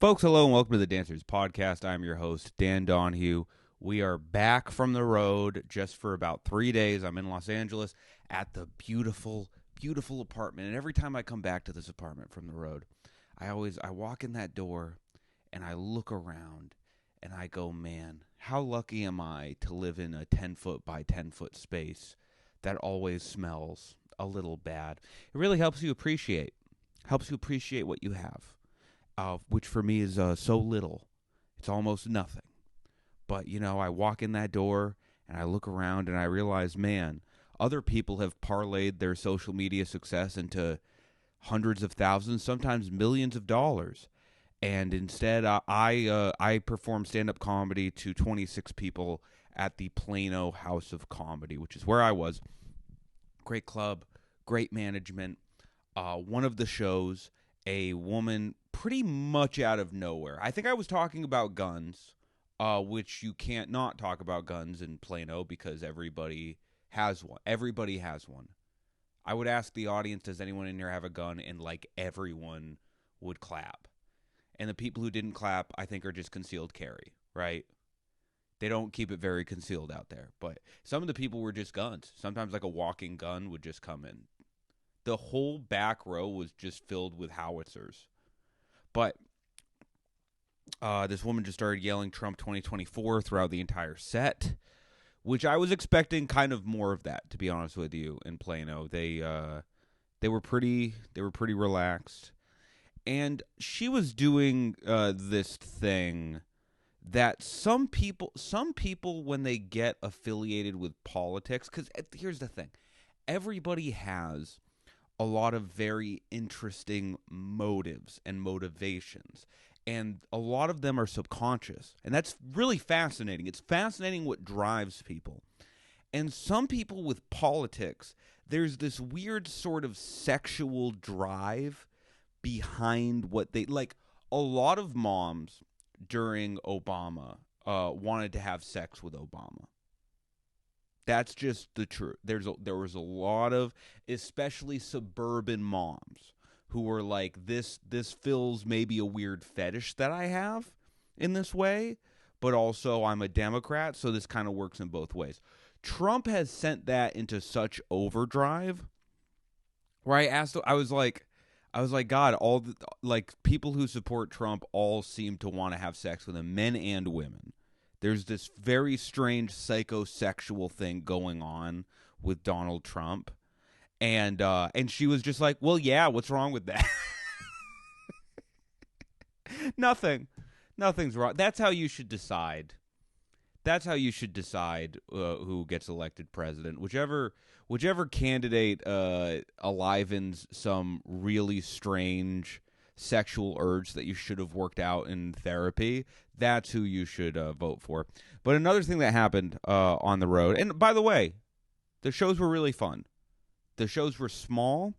Folks, hello and welcome to the Danswers podcast. I'm your host, Dan Donohue. We are back from the road just for about 3 days. I'm in Los Angeles at the beautiful, beautiful apartment. And every time I come back to this apartment from the road, I walk in that door and I look around and I go, man, how lucky am I to live in a 10-foot by 10-foot space that always smells a little bad. It really helps you appreciate what you have. Which for me is so little. It's almost nothing. But, I walk in that door and I look around and I realize, man, other people have parlayed their social media success into hundreds of thousands, sometimes millions of dollars. And instead, I perform stand-up comedy to 26 people at the Plano House of Comedy, which is where I was. Great club, great management. One of the shows, a woman pretty much out of nowhere. I think I was talking about guns, which you can't not talk about guns in Plano because everybody has one. Everybody has one. I would ask the audience, does anyone in here have a gun? And everyone would clap. And the people who didn't clap, I think, are just concealed carry, right? They don't keep it very concealed out there. But some of the people were just guns. Sometimes a walking gun would just come in. The whole back row was just filled with howitzers. But this woman just started yelling Trump 2024 throughout the entire set, which I was expecting kind of more of that, to be honest with you, in Plano. They were pretty relaxed. And she was doing this thing that some people when they get affiliated with politics, because here's the thing, everybody has a lot of very interesting motives and motivations, and a lot of them are subconscious, and that's really fascinating. It's fascinating what drives people. And some people with politics, there's this weird sort of sexual drive behind what they like. A lot of moms during Obama wanted to have sex with Obama. That's just the truth. There was a lot of, especially suburban moms, who were like, this fills maybe a weird fetish that I have in this way, but also I'm a Democrat, so this kind of works in both ways. Trump has sent that into such overdrive, where I was like, God, all the people who support Trump all seem to want to have sex with him, men and women. There's this very strange psychosexual thing going on with Donald Trump. And she was just like, well, yeah, what's wrong with that? Nothing's wrong. That's how you should decide. That's how you should decide who gets elected president. Whichever candidate alivens some really strange sexual urge that you should have worked out in therapy, that's who you should vote for. But another thing that happened on the road, and by the way, the shows were really fun. The shows were small,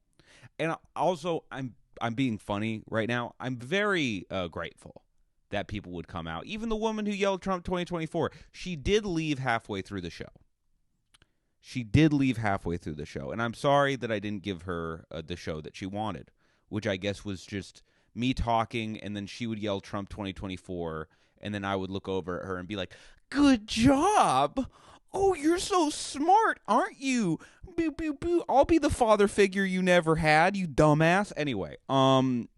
and also I'm being funny right now. I'm very grateful that people would come out. Even the woman who yelled Trump 2024, she did leave halfway through the show. And I'm sorry that I didn't give her the show that she wanted, which I guess was just me talking, and then she would yell Trump 2024, and then I would look over at her and be like, good job. Oh, you're so smart, aren't you? Boo, boo, boo. I'll be the father figure you never had, you dumbass. Anyway, but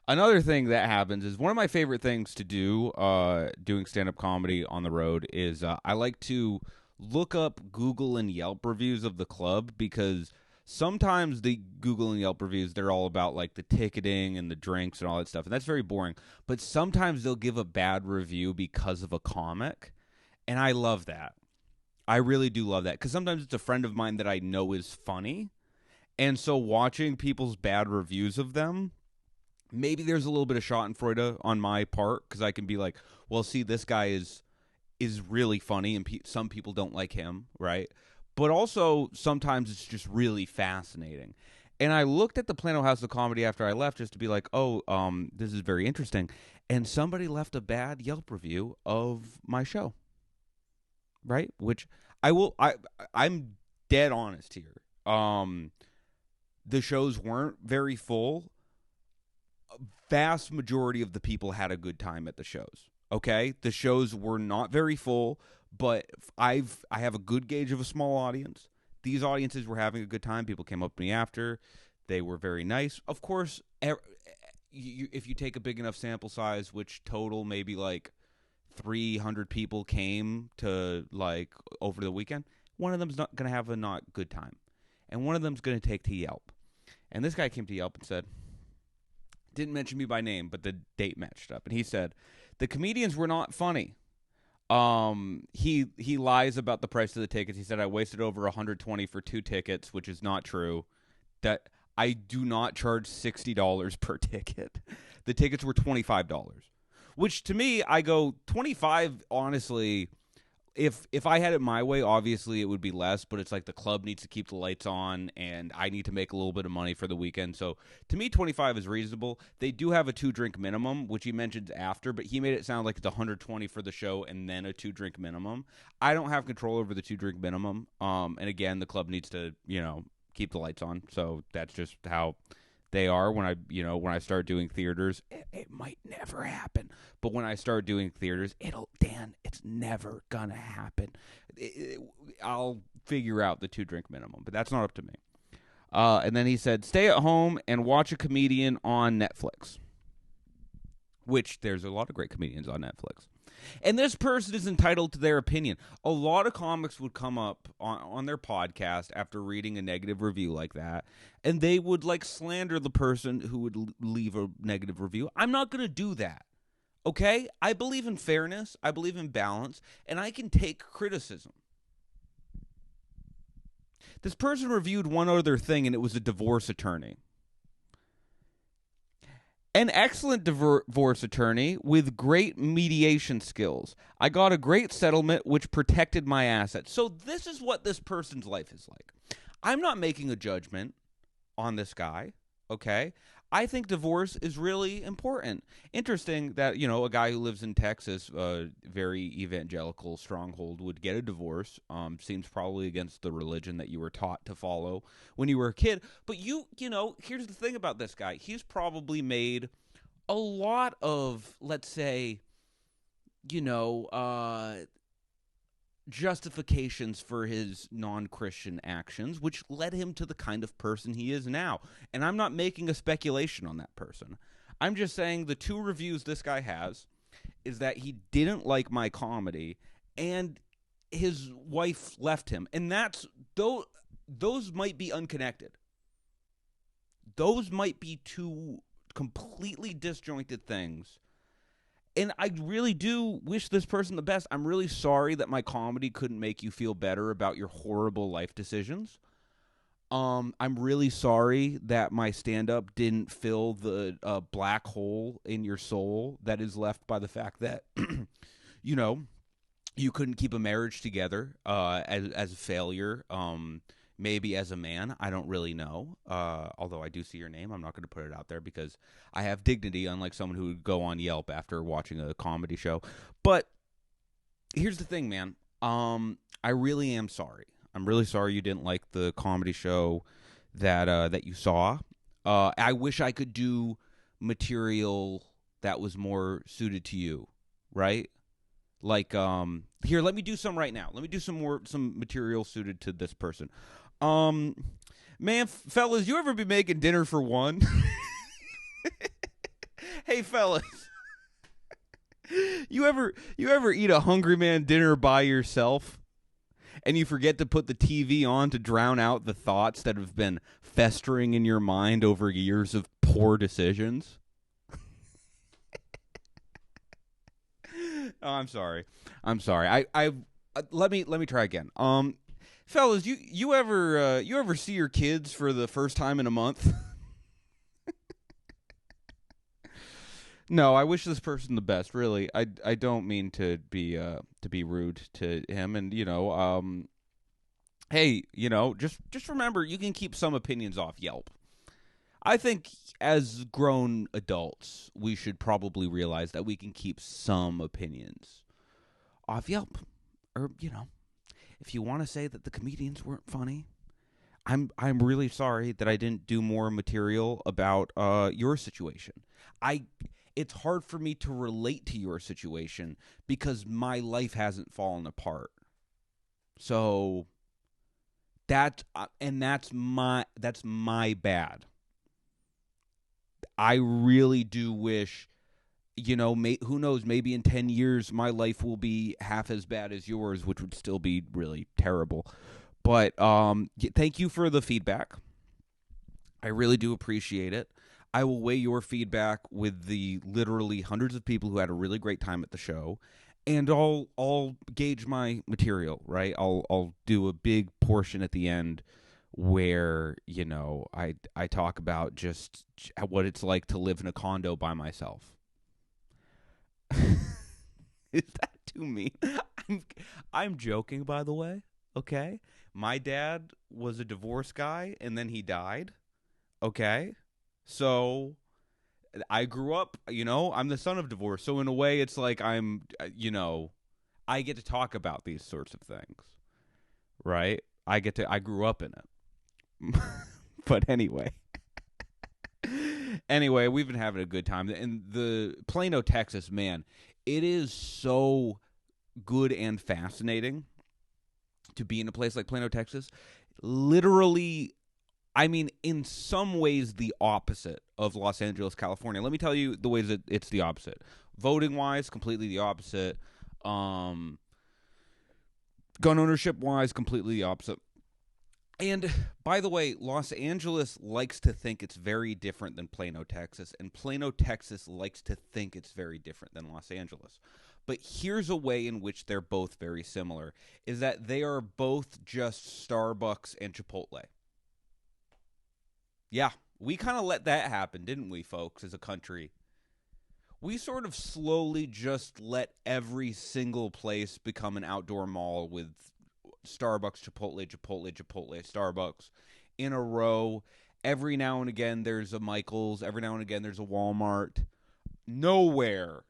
another thing that happens is one of my favorite things to do doing stand-up comedy on the road is I like to look up Google and Yelp reviews of the club, because sometimes the Google and Yelp reviews, they're all about the ticketing and the drinks and all that stuff, and that's very boring. But sometimes they'll give a bad review because of a comic, and I love that. I really do love that, because sometimes it's a friend of mine that I know is funny, and so watching people's bad reviews of them, maybe there's a little bit of schadenfreude on my part, because I can be like, well, see, this guy is really funny, and some people don't like him, right? But also, sometimes it's just really fascinating. And I looked at the Plano House of Comedy after I left just to be like, oh, this is very interesting. And somebody left a bad Yelp review of my show, right? Which I'm dead honest here. the shows weren't very full, a vast majority of the people had a good time at the shows. Okay? The shows were not very full, but I have a good gauge of a small audience. These audiences were having a good time. People came up to me after. They were very nice. Of course, if you take a big enough sample size, which total maybe like 300 people came to like over the weekend, one of them's not going to have a not good time. And one of them's going to take to Yelp. And this guy came to Yelp and said, didn't mention me by name, but the date matched up. And he said, the comedians were not funny. He lies about the price of the tickets. He said, I wasted over $120 for 2 tickets, which is not true. That I do not charge $60 per ticket. The tickets were $25, which to me, I go $25. Honestly, if I had it my way, obviously it would be less, but it's like the club needs to keep the lights on and I need to make a little bit of money for the weekend. So to me, 25 is reasonable. They do have a 2-drink minimum, which he mentions after, but he made it sound like it's 120 for the show and then a 2-drink minimum. I don't have control over the 2-drink minimum. And again, the club needs to, keep the lights on. So that's just how they are. When I start doing theaters, it might never happen. But when I start doing theaters, it's never gonna happen. I'll figure out the 2-drink minimum, but that's not up to me. And then he said, stay at home and watch a comedian on Netflix, which there's a lot of great comedians on Netflix. And this person is entitled to their opinion. A lot of comics would come up on their podcast after reading a negative review like that, and they would like slander the person who would leave a negative review. I'm not going to do that. Okay? I believe in fairness. I believe in balance, and I can take criticism. This person reviewed one other thing, and it was a divorce attorney. An excellent divorce attorney with great mediation skills. I got a great settlement which protected my assets. So this is what this person's life is like. I'm not making a judgment on this guy, okay? I think divorce is really important. Interesting that, a guy who lives in Texas, a very evangelical stronghold, would get a divorce. Seems probably against the religion that you were taught to follow when you were a kid. But here's the thing about this guy. He's probably made a lot of, let's say, justifications for his non-Christian actions, which led him to the kind of person he is now. And I'm not making a speculation on that person. I'm just saying the 2 reviews this guy has is that he didn't like my comedy and his wife left him. And those might be unconnected. Those might be 2 completely disjointed things. And I really do wish this person the best. I'm really sorry that my comedy couldn't make you feel better about your horrible life decisions. I'm really sorry that my stand-up didn't fill the black hole in your soul that is left by the fact that, you couldn't keep a marriage together as a failure. Maybe as a man, I don't really know. Although I do see your name, I'm not going to put it out there because I have dignity, unlike someone who would go on Yelp after watching a comedy show. But here's the thing, man. I really am sorry. I'm really sorry you didn't like the comedy show that you saw. I wish I could do material that was more suited to you, right? Like, here, let me do some right now. Let me do some material suited to this person. Man, fellas, you ever be making dinner for one? Hey, fellas, you ever eat a hungry man dinner by yourself and you forget to put the TV on to drown out the thoughts that have been festering in your mind over years of poor decisions? Oh, I'm sorry. Let me try again. Fellas, you ever see your kids for the first time in a month? No, I wish this person the best. Really, I don't mean to be rude to him, and hey, just remember you can keep some opinions off Yelp. I think as grown adults, we should probably realize that we can keep some opinions off Yelp. Or, if you want to say that the comedians weren't funny, I'm really sorry that I didn't do more material about your situation. I It's hard for me to relate to your situation because my life hasn't fallen apart. So that's my bad. I really do wish, who knows, maybe in 10 years my life will be half as bad as yours, which would still be really terrible. But thank you for the feedback. I really do appreciate it. I will weigh your feedback with the literally hundreds of people who had a really great time at the show, and I'll gauge my material, right? I'll do a big portion at the end where, I talk about just what it's like to live in a condo by myself. Is that too mean? I'm I'm joking, by the way. Okay, my dad was a divorce guy, and then he died. Okay, so I grew up. I'm the son of divorce, so in a way, it's like I get to talk about these sorts of things, right? I grew up in it. But anyway, we've been having a good time. And the Plano, Texas, man, it is so good and fascinating to be in a place like Plano, Texas. Literally, I mean, in some ways, the opposite of Los Angeles, California. Let me tell you the ways that it's the opposite. Voting wise, completely the opposite. Gun ownership wise, completely the opposite. And by the way, Los Angeles likes to think it's very different than Plano, Texas, and Plano, Texas likes to think it's very different than Los Angeles. But here's a way in which they're both very similar, is that they are both just Starbucks and Chipotle. Yeah, we kind of let that happen, didn't we, folks, as a country? We sort of slowly just let every single place become an outdoor mall with Starbucks, Chipotle, Chipotle, Chipotle, Starbucks in a row. Every now and again, there's a Michael's. Every now and again, there's a Walmart. Nowhere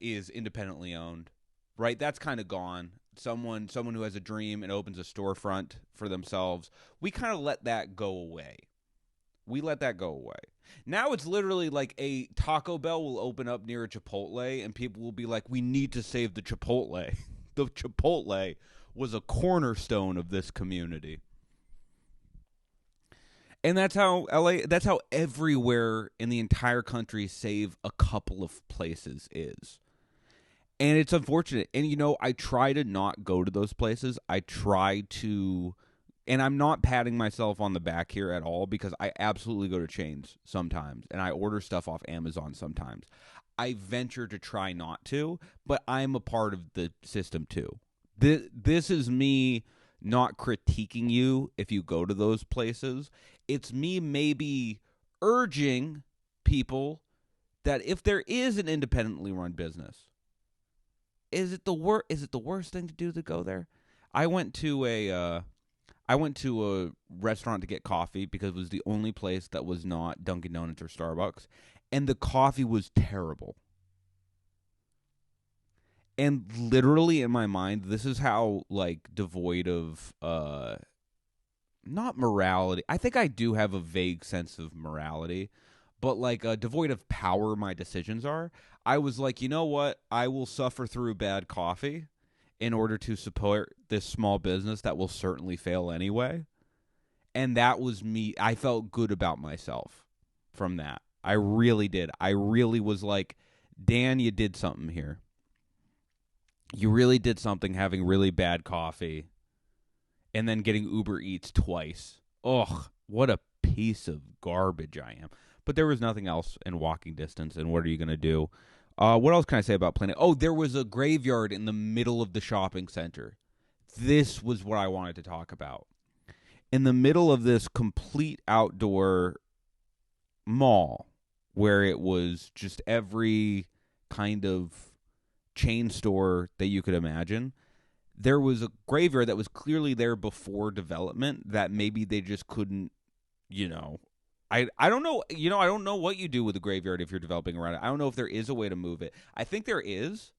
is independently owned, right? That's kind of gone. Someone who has a dream and opens a storefront for themselves, we kind of let that go away. We let that go away. Now it's literally like a Taco Bell will open up near a Chipotle, and people will be like, we need to save the Chipotle. The Chipotle was a cornerstone of this community. And that's how everywhere in the entire country, save a couple of places, is. And it's unfortunate. And, I try to not go to those places. I try to, and I'm not patting myself on the back here at all, because I absolutely go to chains sometimes, and I order stuff off Amazon sometimes. I venture to try not to, but I'm a part of the system too. This is me not critiquing you if you go to those places. It's me maybe urging people that if there is an independently run business, is it the worst thing to do to go there? I went to a restaurant to get coffee because it was the only place that was not Dunkin' Donuts or Starbucks, and the coffee was terrible. And literally in my mind, this is how, like, devoid of not morality. I think I do have a vague sense of morality, but like devoid of power my decisions are. I was like, you know what? I will suffer through bad coffee in order to support this small business that will certainly fail anyway. And that was me. I felt good about myself from that. I really did. I really was like, Dan, you did something here. You really did something having really bad coffee and then getting Uber Eats twice. Ugh, what a piece of garbage I am. But there was nothing else in walking distance, and what are you going to do? What else can I say about Planet? Oh, there was a graveyard in the middle of the shopping center. This was what I wanted to talk about. In the middle of this complete outdoor mall, where it was just every kind of chain store that you could imagine, there was a graveyard that was clearly there before development that maybe they just couldn't, I don't know, I don't know what you do with a graveyard if you're developing around it. I don't know if there is a way to move it. I think there is,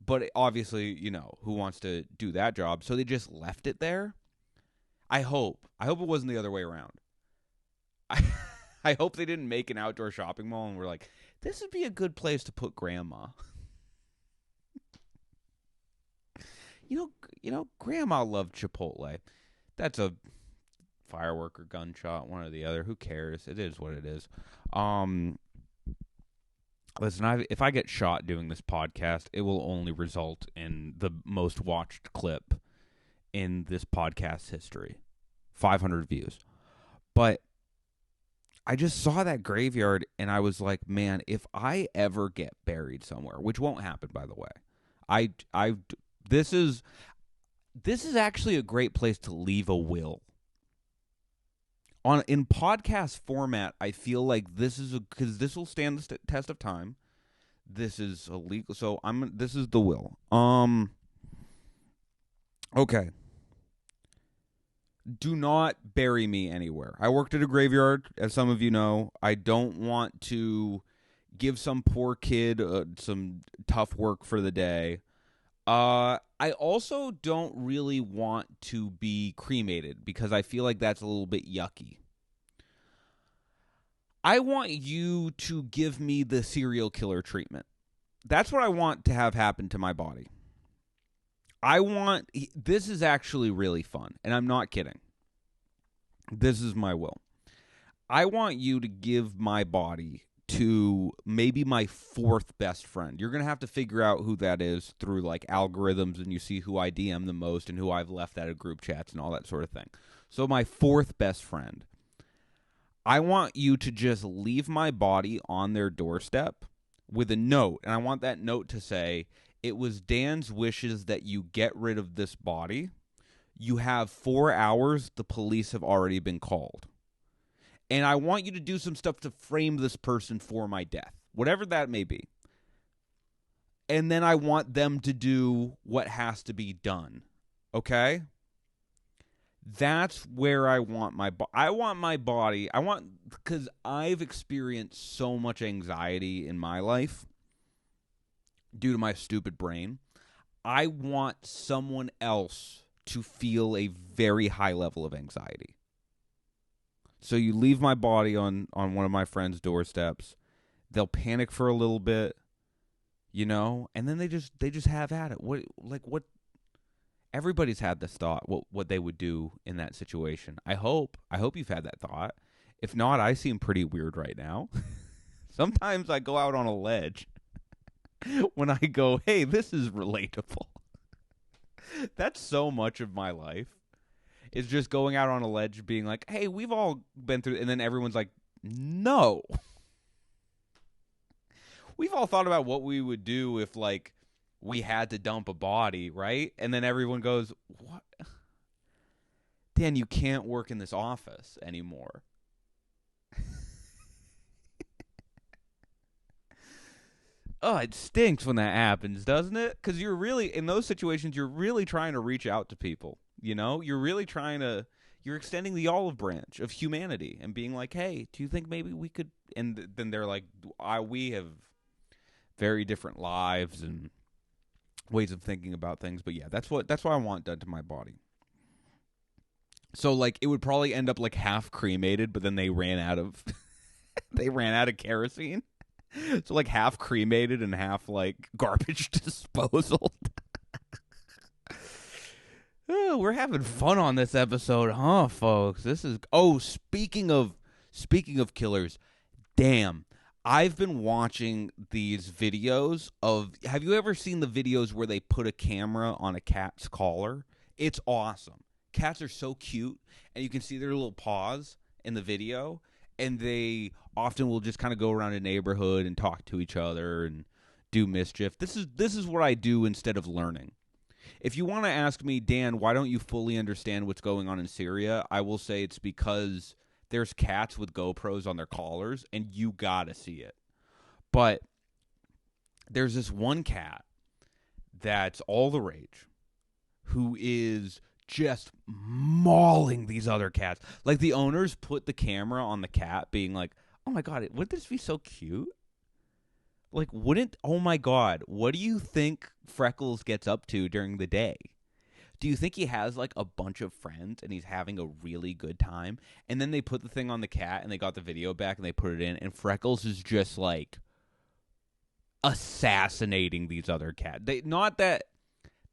but obviously, who wants to do that job? So they just left it there. I hope it wasn't the other way around. I I hope they didn't make an outdoor shopping mall and we're like, this would be a good place to put grandma. Grandma loved Chipotle. That's a firework or gunshot, one or the other. Who cares? It is what it is. Listen, if I get shot doing this podcast, it will only result in the most watched clip in this podcast history. 500 views. But I just saw that graveyard and I was like, man, if I ever get buried somewhere, which won't happen, by the way, this is actually a great place to leave a will. In podcast format, I feel like this is because this will stand the test of time. This is illegal, so this is the will. Okay. Do not bury me anywhere. I worked at a graveyard, as some of you know. I don't want to give some poor kid some tough work for the day. I also don't really want to be cremated because I feel like that's a little bit yucky. I want you to give me the serial killer treatment. That's what I want to have happen to my body. This is actually really fun, and I'm not kidding. This is my will. I want you to give my body to maybe my fourth best friend. You're going to have to figure out who that is through like algorithms, and you see who I DM the most and who I've left out of group chats and all that sort of thing. So my fourth best friend, I want you to just leave my body on their doorstep with a note. And I want that note to say, it was Dan's wishes that you get rid of this body. You have 4 hours. The police have already been called. And I want you to do some stuff to frame this person for my death, whatever that may be. And then I want them to do what has to be done. Okay? That's where I want my body. Because I've experienced so much anxiety in my life due to my stupid brain. I want someone else to feel a very high level of anxiety. So you leave my body on one of my friends' doorsteps. They'll panic for a little bit, and then they just have at it. What? Everybody's had this thought. What they would do in that situation. I hope you've had that thought. If not, I seem pretty weird right now. Sometimes I go out on a ledge when I go, hey, this is relatable. That's so much of my life. Is just going out on a ledge being like, hey, we've all been through, and then everyone's like, no. We've all thought about what we would do if, like, we had to dump a body, right? And then everyone goes, what? Dan, you can't work in this office anymore. Oh, it stinks when that happens, doesn't it? Because you're really, in those situations, you're really trying to reach out to people. You're really you're extending the olive branch of humanity and being like, hey, do you think maybe we could, and then they're like, we have very different lives and ways of thinking about things. But yeah, that's what I want done to my body. So like, it would probably end up like half cremated, but then they ran out of, kerosene. So like half cremated and half like garbage disposal. Oh, we're having fun on this episode, huh, folks? This is speaking of killers, damn. I've been watching these videos of, have you ever seen the videos where they put a camera on a cat's collar? It's awesome. Cats are so cute, and you can see their little paws in the video, and they often will just kind of go around a neighborhood and talk to each other and do mischief. This is what I do instead of learning. If you want to ask me, Dan, why don't you fully understand what's going on in Syria? I will say it's because there's cats with GoPros on their collars, and you gotta see it. But there's this one cat that's all the rage who is just mauling these other cats. Like, the owners put the camera on the cat being like, oh my God, wouldn't this be so cute? Like, oh my God, what do you think Freckles gets up to during the day? Do you think he has like a bunch of friends and he's having a really good time? And then they put the thing on the cat and they got the video back and they put it in, and Freckles is just like assassinating these other cats. Not that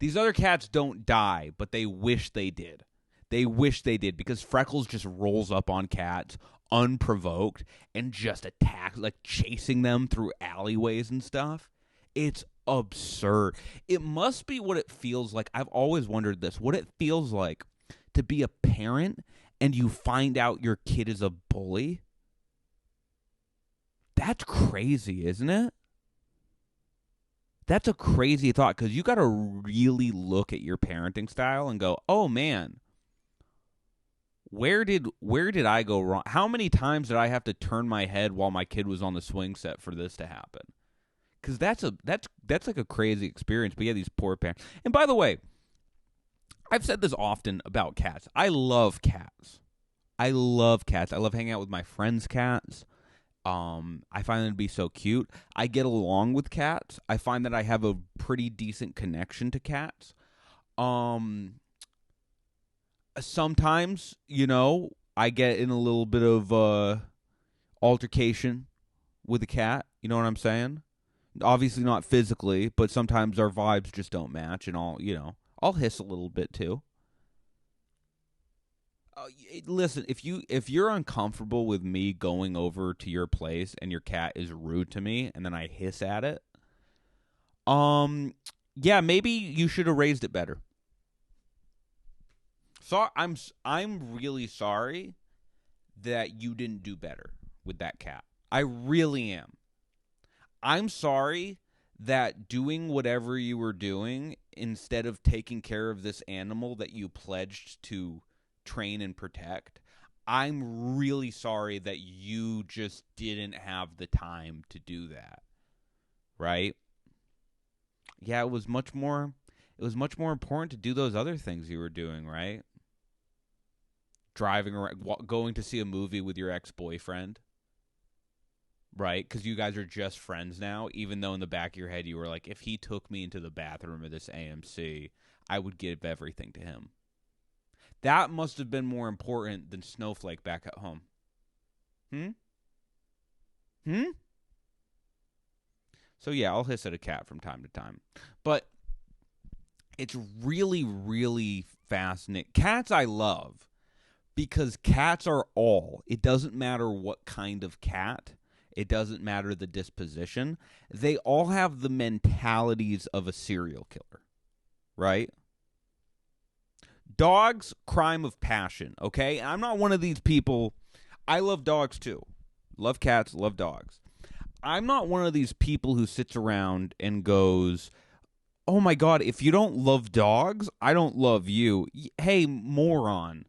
these other cats don't die, but they wish they did. They wish they did, because Freckles just rolls up on cats unprovoked and just attacks, like chasing them through alleyways and stuff. It's absurd. It must be what it feels like. I've always wondered this. What it feels like to be a parent and you find out your kid is a bully. That's crazy, isn't it? That's a crazy thought, because you got to really look at your parenting style and go, oh man, where did I go wrong? How many times did I have to turn my head while my kid was on the swing set for this to happen? Because that's like a crazy experience. But yeah, these poor parents. And by the way, I've said this often about cats. I love cats. I love cats. I love hanging out with my friends' cats. I find them to be so cute. I get along with cats. I find that I have a pretty decent connection to cats. Sometimes, I get in a little bit of altercation with a cat. You know what I'm saying? Obviously not physically, but sometimes our vibes just don't match, and I'll hiss a little bit too. Listen, if you're uncomfortable with me going over to your place and your cat is rude to me and then I hiss at it, yeah, maybe you should have raised it better. So I'm really sorry that you didn't do better with that cat. I really am. I'm sorry that doing whatever you were doing, instead of taking care of this animal that you pledged to train and protect, I'm really sorry that you just didn't have the time to do that. Right? Yeah, it was much more important to do those other things you were doing, right? Driving around, going to see a movie with your ex-boyfriend, right? Because you guys are just friends now, even though in the back of your head you were like, if he took me into the bathroom of this AMC, I would give everything to him. That must have been more important than Snowflake back at home. So yeah, I'll hiss at a cat from time to time. But it's really, really fascinating. Cats I love, because cats are all. It doesn't matter what kind of cat. It doesn't matter the disposition. They all have the mentalities of a serial killer, right? Dogs, crime of passion, okay? I'm not one of these people. I love dogs too. Love cats, love dogs. I'm not one of these people who sits around and goes, oh my God, if you don't love dogs, I don't love you. Hey, moron.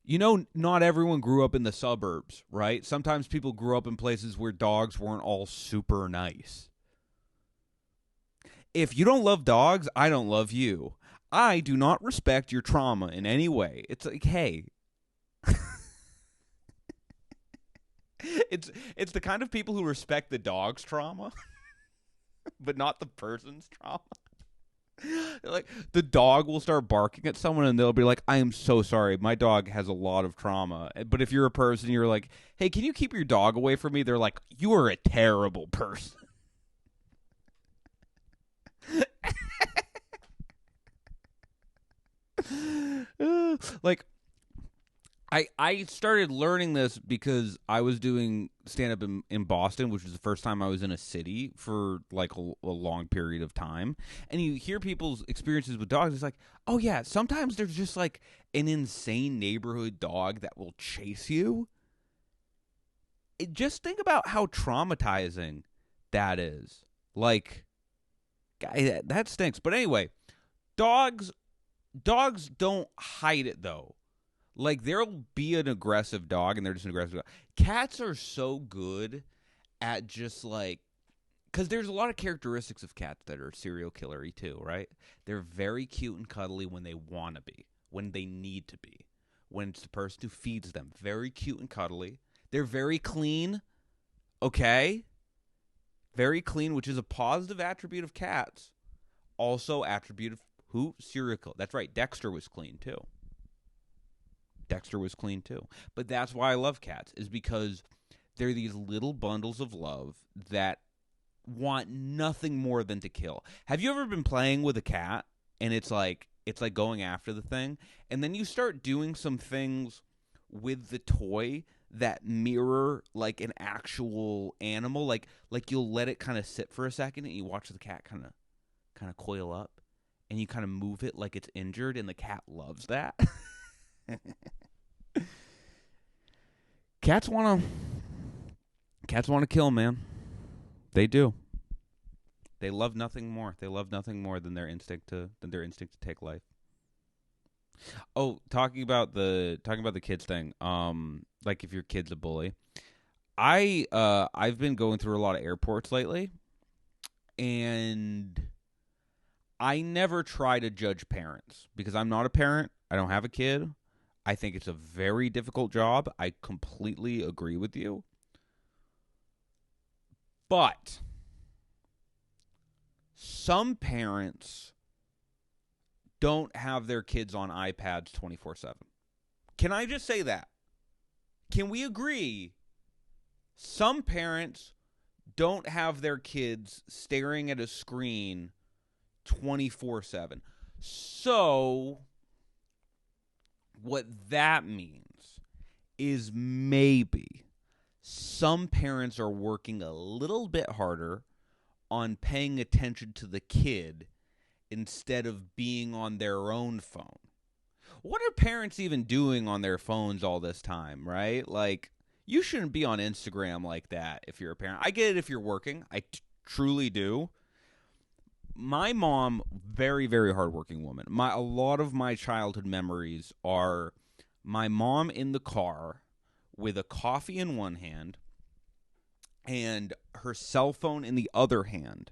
Not everyone grew up in the suburbs, right? Sometimes people grew up in places where dogs weren't all super nice. If you don't love dogs, I don't love you. I do not respect your trauma in any way. It's like, hey. It's the kind of people who respect the dog's trauma, but not the person's trauma. Like, the dog will start barking at someone and they'll be like, I am so sorry, my dog has a lot of trauma. But if you're a person, you're like, hey, can you keep your dog away from me? They're like, you are a terrible person. Like, I started learning this because I was doing stand-up in Boston, which was the first time I was in a city for like a long period of time. And you hear people's experiences with dogs. It's like, oh yeah, sometimes there's just like an insane neighborhood dog that will chase you. Just think about how traumatizing that is. Like, guy, that stinks. But anyway, dogs don't hide it though. Like, there'll be an aggressive dog, and they're just an aggressive dog. Cats are so good at just, like... Because there's a lot of characteristics of cats that are serial killer-y, too, right? They're very cute and cuddly when they want to be, when they need to be, when it's the person who feeds them. Very cute and cuddly. They're very clean, okay? Very clean, which is a positive attribute of cats. Also attribute of Who? Serial killer. That's right. Dexter was clean too. But that's why I love cats, is because they're these little bundles of love that want nothing more than to kill. Have you ever been playing with a cat and it's like going after the thing, and then you start doing some things with the toy that mirror like an actual animal, like you'll let it kind of sit for a second and you watch the cat kind of coil up and you kind of move it like it's injured, and the cat loves that. Cats want to kill, man. They do. They love nothing more. They love nothing more than their instinct to take life. Oh, talking about the kids thing. Like if your kid's a bully, I've been going through a lot of airports lately, and I never try to judge parents because I'm not a parent. I don't have a kid. I think it's a very difficult job. I completely agree with you. But some parents don't have their kids on iPads 24/7. Can I just say that? Can we agree? Some parents don't have their kids staring at a screen 24/7. So what that means is maybe some parents are working a little bit harder on paying attention to the kid instead of being on their own phone. What are parents even doing on their phones all this time, right? Like, you shouldn't be on Instagram like that if you're a parent. I get it if you're working. I truly do. My mom, very, very hardworking woman. A lot of my childhood memories are my mom in the car with a coffee in one hand and her cell phone in the other hand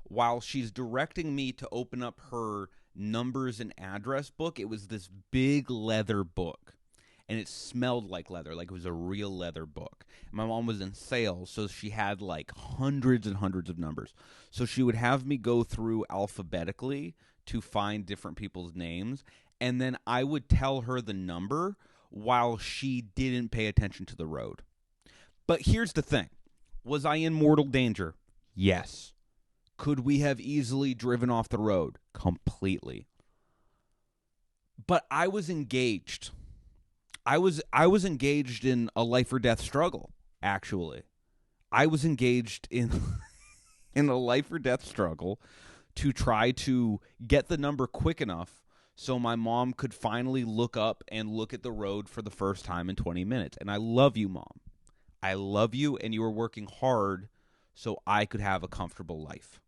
while she's directing me to open up her numbers and address book. It was this big leather book, and it smelled like leather, like it was a real leather book. My mom was in sales, so she had like hundreds and hundreds of numbers. So she would have me go through alphabetically to find different people's names, and then I would tell her the number while she didn't pay attention to the road. But here's the thing. Was I in mortal danger? Yes. Could we have easily driven off the road? Completely. But I was engaged. I was engaged in a life or death struggle, actually. I was engaged in a life or death struggle to try to get the number quick enough so my mom could finally look up and look at the road for the first time in 20 minutes. And I love you, Mom. I love you, and you were working hard so I could have a comfortable life.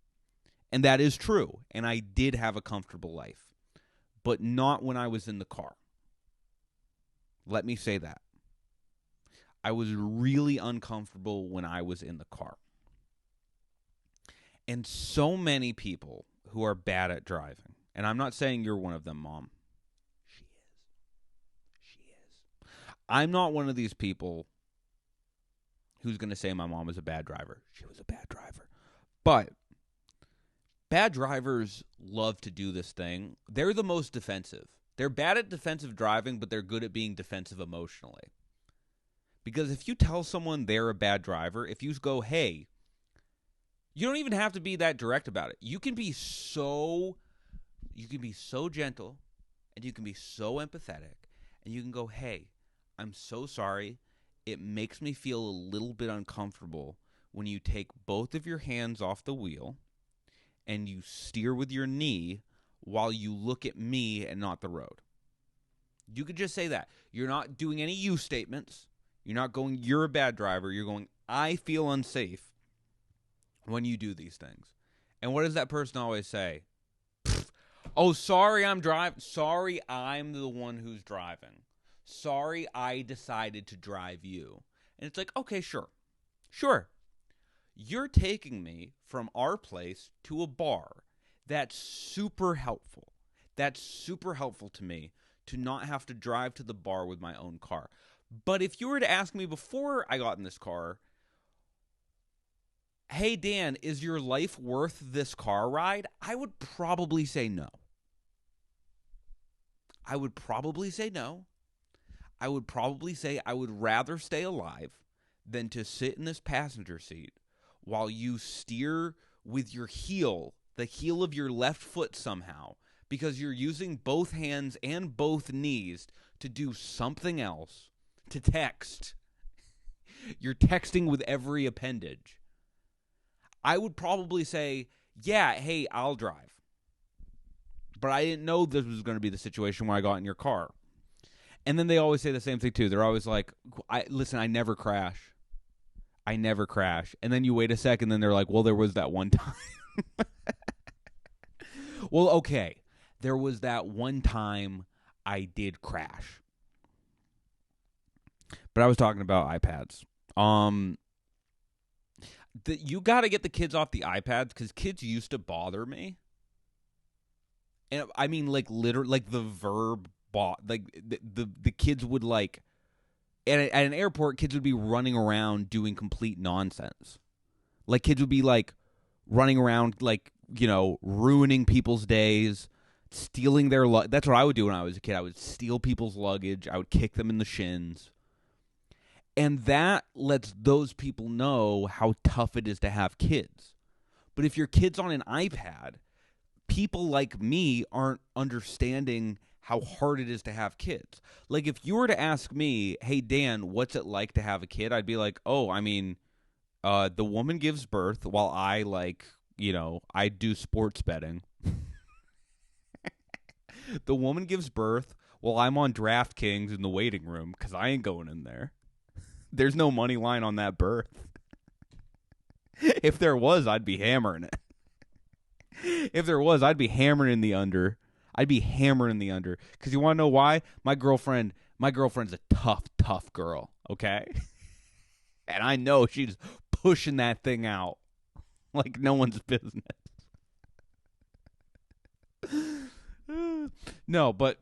And that is true, and I did have a comfortable life, but not when I was in the car. Let me say that. I was really uncomfortable when I was in the car. And so many people who are bad at driving, and I'm not saying you're one of them, Mom. She is. I'm not one of these people who's going to say my mom was a bad driver. She was a bad driver. But bad drivers love to do this thing. They're the most defensive. They're bad at defensive driving, but they're good at being defensive emotionally. Because if you tell someone they're a bad driver, if you go, hey, you don't even have to be that direct about it. You can be so gentle, and you can be so empathetic, and you can go, hey, I'm so sorry. It makes me feel a little bit uncomfortable when you take both of your hands off the wheel and you steer with your knee while you look at me and not the road. You could just say that. You're not doing any you statements. You're not going, you're a bad driver. You're going, I feel unsafe when you do these things. And what does that person always say? Oh, sorry, I'm driving. Sorry, I'm the one who's driving. Sorry, I decided to drive you. And it's like, okay, sure. You're taking me from our place to a bar. That's super helpful. That's super helpful to me to not have to drive to the bar with my own car. But if you were to ask me before I got in this car, hey, Dan, is your life worth this car ride? I would probably say no. I would probably say no. I would probably say I would rather stay alive than to sit in this passenger seat while you steer with your heel, the heel of your left foot somehow, because you're using both hands and both knees to do something else, to text. You're texting with every appendage. I would probably say, yeah, hey, I'll drive. But I didn't know this was going to be the situation where I got in your car. And then they always say the same thing, too. They're always like, listen, I never crash. I never crash. And then you wait a second, then they're like, well, there was that one time. Well, okay. There was that one time I did crash. But I was talking about iPads. You got to get the kids off the iPads because kids used to bother me. And I mean, like, literally, like the verb like the kids would like at an airport, kids would be running around doing complete nonsense. Like kids would be like running around like, you know, ruining people's days, stealing their that's what I would do when I was a kid. I would steal people's luggage. I would kick them in the shins. And that lets those people know how tough it is to have kids. But if your kid's on an iPad, people like me aren't understanding how hard it is to have kids. Like, if you were to ask me, hey, Dan, what's it like to have a kid? I'd be like, oh, I mean, the woman gives birth while I, like, you know, I do sports betting. The woman gives birth while I'm on DraftKings in the waiting room because I ain't going in there. There's no money line on that birth. If there was, I'd be hammering it. If there was, I'd be hammering in the under. I'd be hammering the under. Because you want to know why? My girlfriend's a tough girl, okay? And I know she's pushing that thing out like no one's business. No, but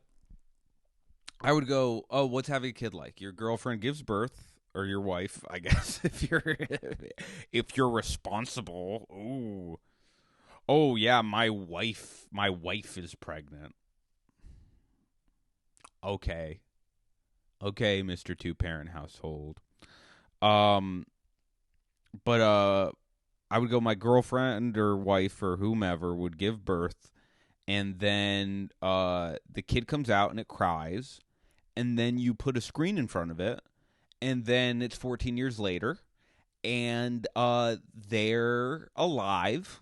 I would go, oh, what's having a kid like? Your girlfriend gives birth, or your wife, I guess, if you're responsible. Ooh. Oh, yeah, my wife is pregnant. Okay, Mr. Two-parent household. But I would go my girlfriend or wife or whomever would give birth, and then the kid comes out and it cries, and then you put a screen in front of it, and then it's 14 years later, and they're alive.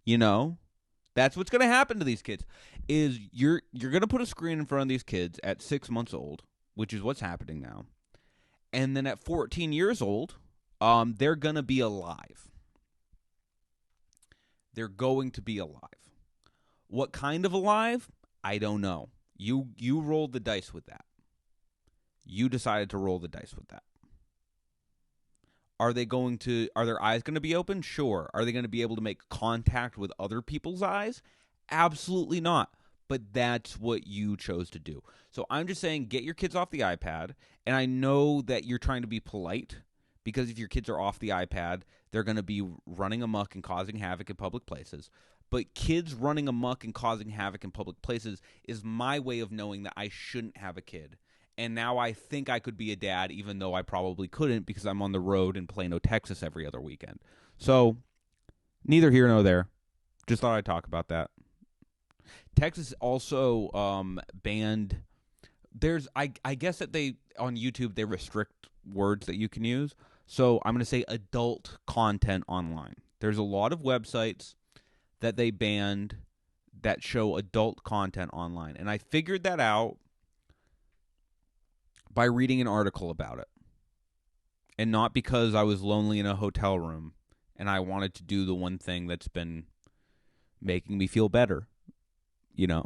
You know, that's what's going to happen to these kids. Is you're going to put a screen in front of these kids at 6 months old, which is what's happening now, and then at 14 years old, they're going to be alive. They're going to be alive. What kind of alive? I don't know. You rolled the dice with that. You decided to roll the dice with that. Are their eyes going to be open? Sure. Are they going to be able to make contact with other people's eyes? Absolutely not. But that's what you chose to do. So I'm just saying, get your kids off the iPad. And I know that you're trying to be polite, because if your kids are off the iPad, they're going to be running amok and causing havoc in public places. But kids running amok and causing havoc in public places is my way of knowing that I shouldn't have a kid. And now I think I could be a dad, even though I probably couldn't, because I'm on the road in Plano, Texas every other weekend. So, neither here nor there. Just thought I'd talk about that. Texas also banned. I guess that on YouTube, they restrict words that you can use. So, I'm going to say adult content online. There's a lot of websites that they banned that show adult content online. And I figured that out by reading an article about it. And not because I was lonely in a hotel room and I wanted to do the one thing that's been making me feel better. You know?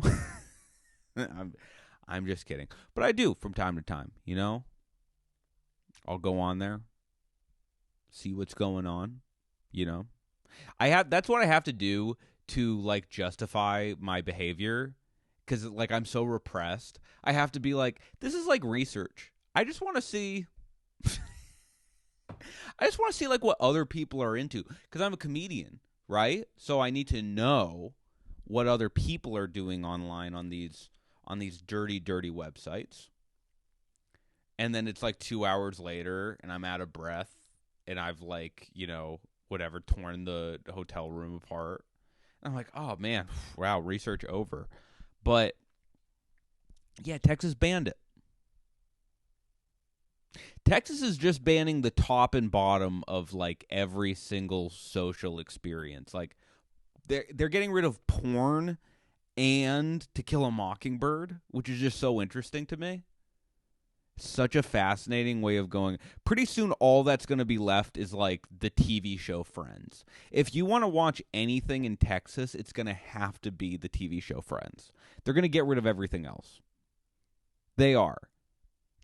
I'm just kidding. But I do from time to time, you know? I'll go on there, see what's going on, you know? That's what I have to do to, like, justify my behavior. Because, like, I'm so repressed. I have to be like, this is like research. I just want to see like what other people are into. Because I'm a comedian, right? So I need to know what other people are doing online on these on these dirty, dirty websites. And then it's like 2 hours later and I'm out of breath and I've like, whatever, torn the hotel room apart. And I'm like, oh man, wow, research over. But yeah, Texas banned it. Texas is just banning the top and bottom of like every single social experience. Like they're getting rid of porn and To Kill a Mockingbird, which is just so interesting to me. Such a fascinating way of going. Pretty soon all that's going to be left is like the TV show Friends. If you want to watch anything in Texas, it's going to have to be the TV show Friends. They're going to get rid of everything else. They are.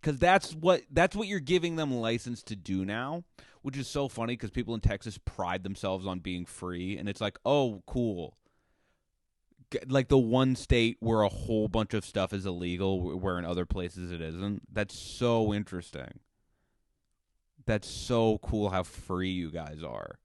Because that's what you're giving them license to do now, which is so funny because people in Texas pride themselves on being free, and it's like, oh, cool. Like the one state where a whole bunch of stuff is illegal, where in other places it isn't. That's so interesting. That's so cool how free you guys are.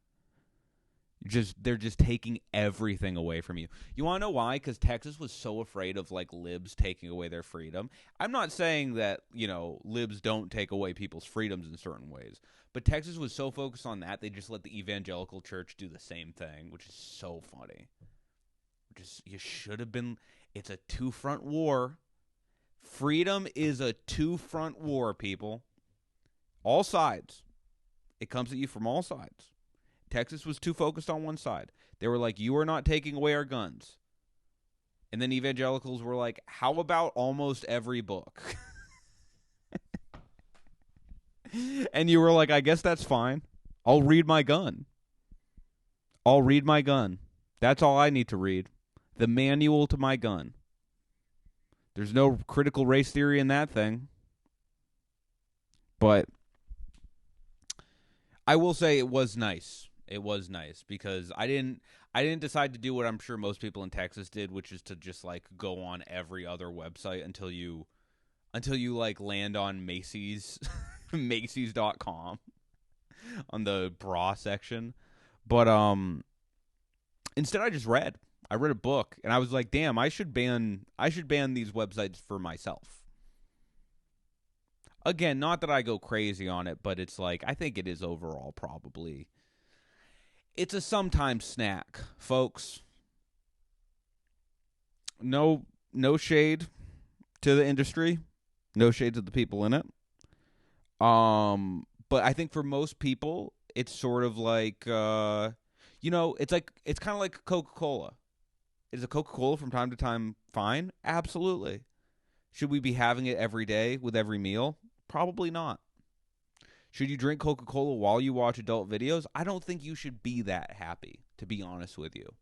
They're just taking everything away from you. You want to know why? Because Texas was so afraid of like libs taking away their freedom. I'm not saying that, libs don't take away people's freedoms in certain ways. But Texas was so focused on that, they just let the evangelical church do the same thing, which is so funny. You should have been. It's a two-front war. Freedom is a two-front war, people. All sides. It comes at you from all sides. Texas was too focused on one side. They were like, you are not taking away our guns. And then evangelicals were like, how about almost every book? And you were like, I guess that's fine. I'll read my gun. That's all I need to read. The manual to my gun. There's no critical race theory in that thing. But I will say it was nice. It was nice because I didn't decide to do what I'm sure most people in Texas did, which is to just like go on every other website until you like land on Macy's Macy's.com on the bra section. But instead I just read. I read a book, and I was like, damn, I should ban these websites for myself. Again, not that I go crazy on it, but it's like, I think it is overall probably. It's a sometimes snack, folks. No shade to the industry. No shade to the people in it. But I think for most people, it's sort of like, it's kind of like Coca-Cola. Is a Coca-Cola from time to time fine? Absolutely. Should we be having it every day with every meal? Probably not. Should you drink Coca-Cola while you watch adult videos? I don't think you should be that happy, to be honest with you.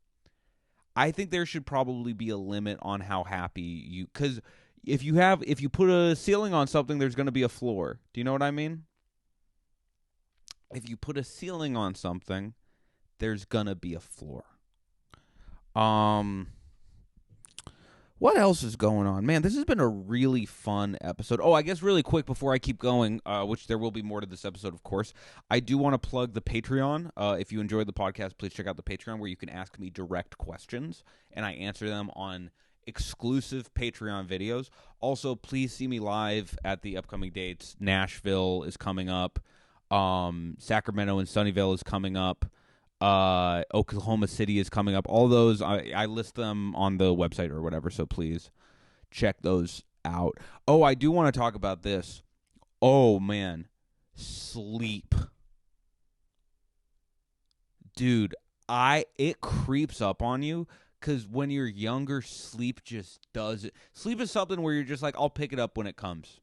I think there should probably be a limit on how happy you... Because if you put a ceiling on something, there's going to be a floor. Do you know what I mean? If you put a ceiling on something, there's going to be a floor. What else is going on? Man, this has been a really fun episode. Oh, I guess really quick before I keep going, which there will be more to this episode, of course, I do want to plug the Patreon. If you enjoyed the podcast, please check out the Patreon where you can ask me direct questions, and I answer them on exclusive Patreon videos. Also, please see me live at the upcoming dates. Nashville is coming up. Sacramento and Sunnyvale is coming up. Oklahoma City is coming up. All those, I list them on the website or whatever, so please check those out. Oh, I do want to talk about this. Oh, man. Sleep. Dude, it creeps up on you because when you're younger, sleep just does it. Sleep is something where you're just like, I'll pick it up when it comes.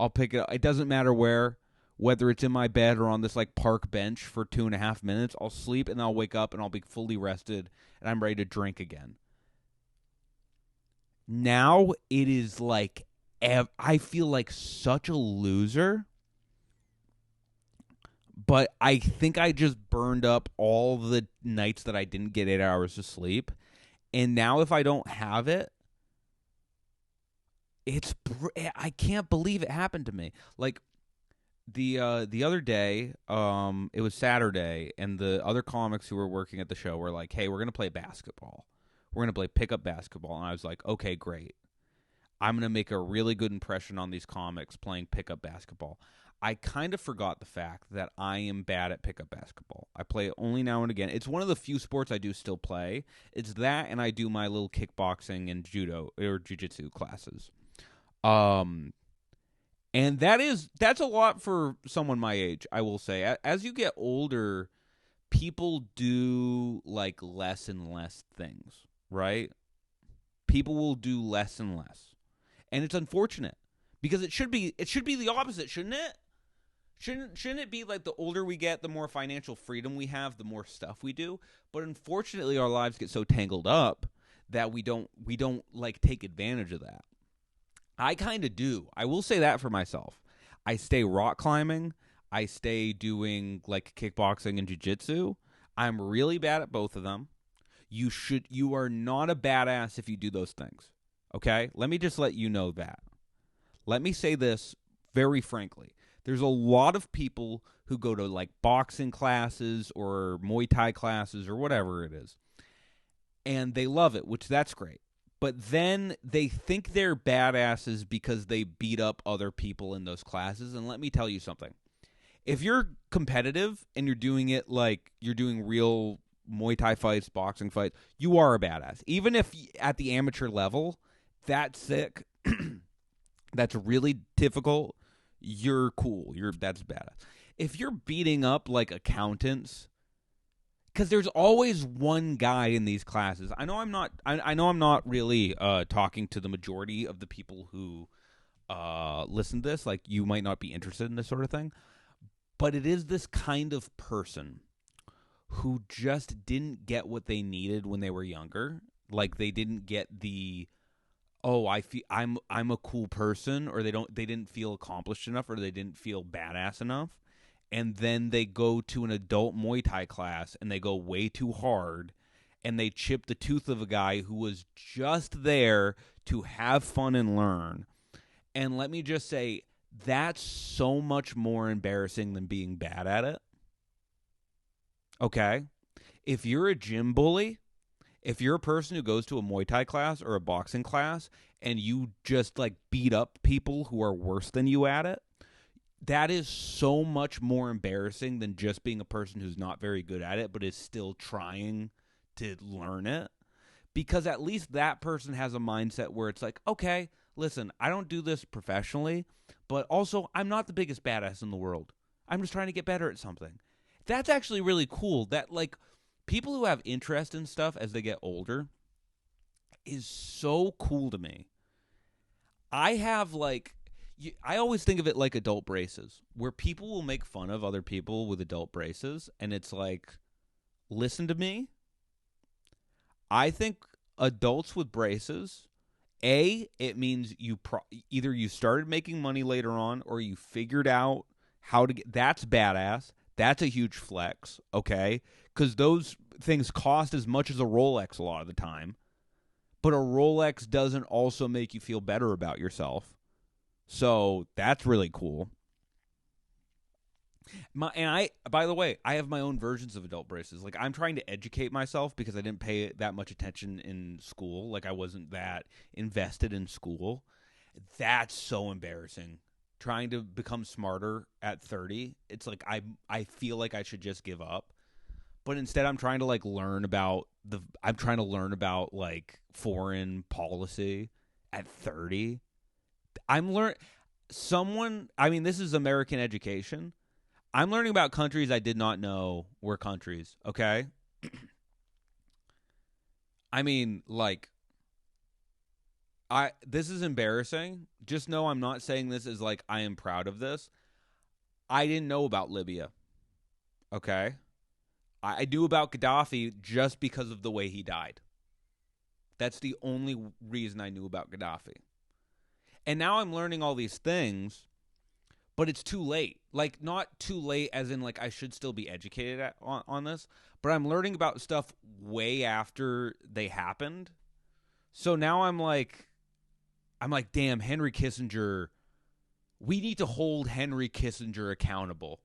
I'll pick it up. It doesn't matter where. Whether it's in my bed or on this like park bench for 2.5 minutes, I'll sleep and I'll wake up and I'll be fully rested and I'm ready to drink again. Now it is like, I feel like such a loser, but I think I just burned up all the nights that I didn't get 8 hours of sleep. And now if I don't have it, I can't believe it happened to me. Like, the other day, it was Saturday, and the other comics who were working at the show were like, hey, we're going to play basketball. We're going to play pickup basketball. And I was like, okay, great. I'm going to make a really good impression on these comics playing pickup basketball. I kind of forgot the fact that I am bad at pickup basketball. I play it only now and again. It's one of the few sports I do still play. It's that, and I do my little kickboxing and judo or jiu-jitsu classes. And that's a lot for someone my age, I will say. As you get older, people do like less and less things, right? People will do less and less. And it's unfortunate because it should be the opposite, shouldn't it? Shouldn't it be like the older we get, the more financial freedom we have, the more stuff we do? But unfortunately, our lives get so tangled up that we don't like take advantage of that. I kind of do. I will say that for myself. I stay rock climbing. I stay doing like kickboxing and jiu-jitsu. I'm really bad at both of them. You are not a badass if you do those things. Okay? Let me just let you know that. Let me say this very frankly. There's a lot of people who go to like boxing classes or Muay Thai classes or whatever it is. And they love it, which that's great. But then they think they're badasses because they beat up other people in those classes. And let me tell you something. If you're competitive and you're doing it like you're doing real Muay Thai fights, boxing fights, you are a badass. Even if at the amateur level, that's sick, that's really difficult, you're cool. That's badass. If you're beating up like accountants, because there's always one guy in these classes. I know I'm not really talking to the majority of the people who listen to this. Like, you might not be interested in this sort of thing, but it is this kind of person who just didn't get what they needed when they were younger. Like, they didn't get the I'm a cool person, or they didn't feel accomplished enough, or they didn't feel badass enough. And then they go to an adult Muay Thai class and they go way too hard and they chip the tooth of a guy who was just there to have fun and learn. And let me just say, that's so much more embarrassing than being bad at it. Okay? If you're a gym bully, if you're a person who goes to a Muay Thai class or a boxing class and you just like beat up people who are worse than you at it, that is so much more embarrassing than just being a person who's not very good at it but is still trying to learn it. Because at least that person has a mindset where it's like, okay, listen, I don't do this professionally, but also I'm not the biggest badass in the world. I'm just trying to get better at something. That's actually really cool. That like people who have interest in stuff as they get older is so cool to me. I always think of it like adult braces, where people will make fun of other people with adult braces, and it's like, listen to me. I think adults with braces, it means either you started making money later on, or you figured out how to get. That's badass. That's a huge flex, okay? Because those things cost as much as a Rolex a lot of the time, but a Rolex doesn't also make you feel better about yourself. So that's really cool. By the way, I have my own versions of adult braces. Like, I'm trying to educate myself because I didn't pay that much attention in school. Like, I wasn't that invested in school. That's so embarrassing. Trying to become smarter at 30, it's like I feel like I should just give up. But instead, I'm trying to like learn about like foreign policy at 30. This is American education. I'm learning about countries I did not know were countries, okay? This is embarrassing. Just know I'm not saying this as like I am proud of this. I didn't know about Libya, okay? I knew about Gaddafi just because of the way he died. That's the only reason I knew about Gaddafi. And now I'm learning all these things, but it's too late. Like, not too late as in, like, I should still be educated on this, but I'm learning about stuff way after they happened. So now I'm like, damn, Henry Kissinger, we need to hold Henry Kissinger accountable.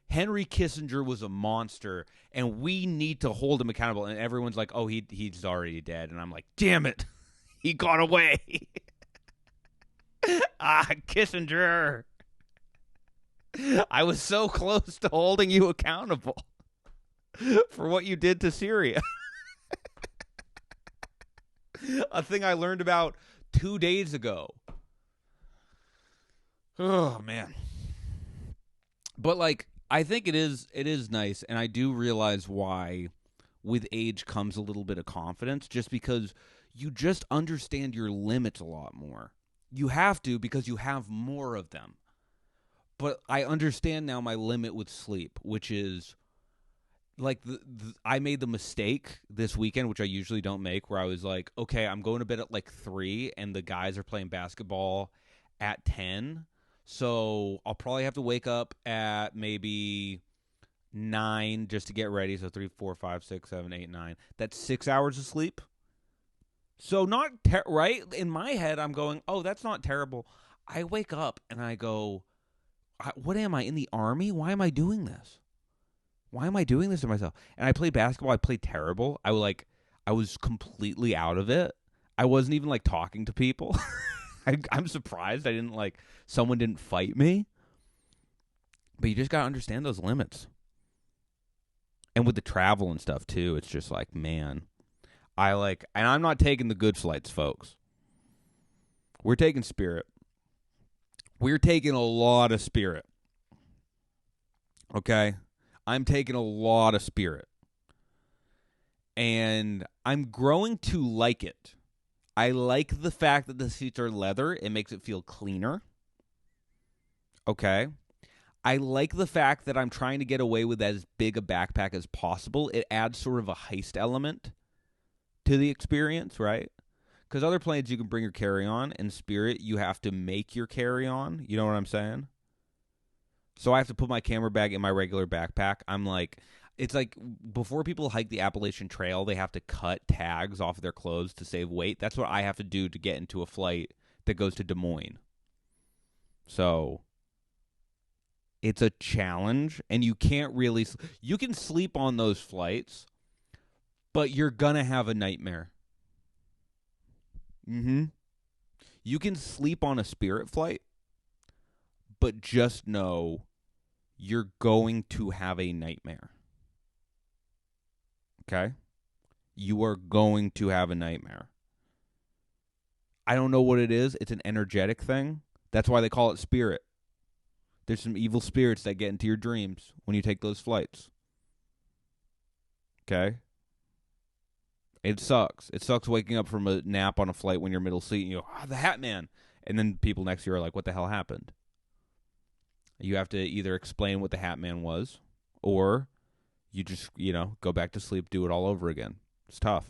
Henry Kissinger was a monster, and we need to hold him accountable. And everyone's like, oh, he's already dead. And I'm like, damn it, he got away. Kissinger. I was so close to holding you accountable for what you did to Syria. A thing I learned about 2 days ago. Oh, man. But, like, I think it is nice, and I do realize why with age comes a little bit of confidence, just because you just understand your limits a lot more. You have to, because you have more of them. But I understand now my limit with sleep, which is like I made the mistake this weekend, which I usually don't make, where I was like, okay, I'm going to bed at like 3 and the guys are playing basketball at 10. So I'll probably have to wake up at maybe 9 just to get ready. So 3, 4, 5, 6, 7, 8, 9. That's 6 hours of sleep. So not right in my head, I'm going, oh, that's not terrible. I wake up and I go, what am I, in the army? Why am I doing this? Why am I doing this to myself? And I played basketball. I played terrible. I was completely out of it. I wasn't even like talking to people. I'm surprised I didn't someone didn't fight me. But you just got to understand those limits. And with the travel and stuff too, it's just like, man, and I'm not taking the good flights, folks. We're taking Spirit. We're taking a lot of Spirit. Okay? I'm taking a lot of Spirit. And I'm growing to like it. I like the fact that the seats are leather. It makes it feel cleaner. Okay? I like the fact that I'm trying to get away with as big a backpack as possible. It adds sort of a heist element to the experience, right? Because other planes, you can bring your carry-on. In Spirit, you have to make your carry-on. You know what I'm saying? So I have to put my camera bag in my regular backpack. It's like before people hike the Appalachian Trail, they have to cut tags off of their clothes to save weight. That's what I have to do to get into a flight that goes to Des Moines. So it's a challenge, and you can't really... You can sleep on those flights, but you're going to have a nightmare. You can sleep on a Spirit flight, but just know you're going to have a nightmare. Okay? You are going to have a nightmare. I don't know what it is. It's an energetic thing. That's why they call it Spirit. There's some evil spirits that get into your dreams when you take those flights. Okay? It sucks. It sucks waking up from a nap on a flight when you're middle seat and you go, the Hat Man. And then people next to you are like, what the hell happened? You have to either explain what the Hat Man was, or you just, go back to sleep, do it all over again. It's tough.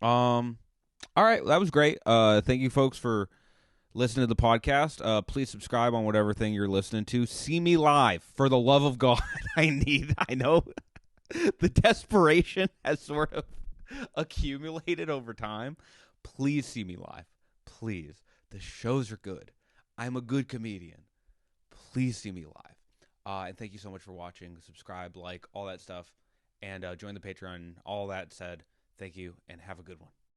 All right, that was great. Thank you, folks, for listening to the podcast. Please subscribe on whatever thing you're listening to. See me live, for the love of God. I know the desperation has sort of accumulated over time. Please see me live. Please. The shows are good. I'm a good comedian. Please see me live. And thank you so much for watching. Subscribe, like, all that stuff. And join the Patreon. All that said, thank you, and have a good one.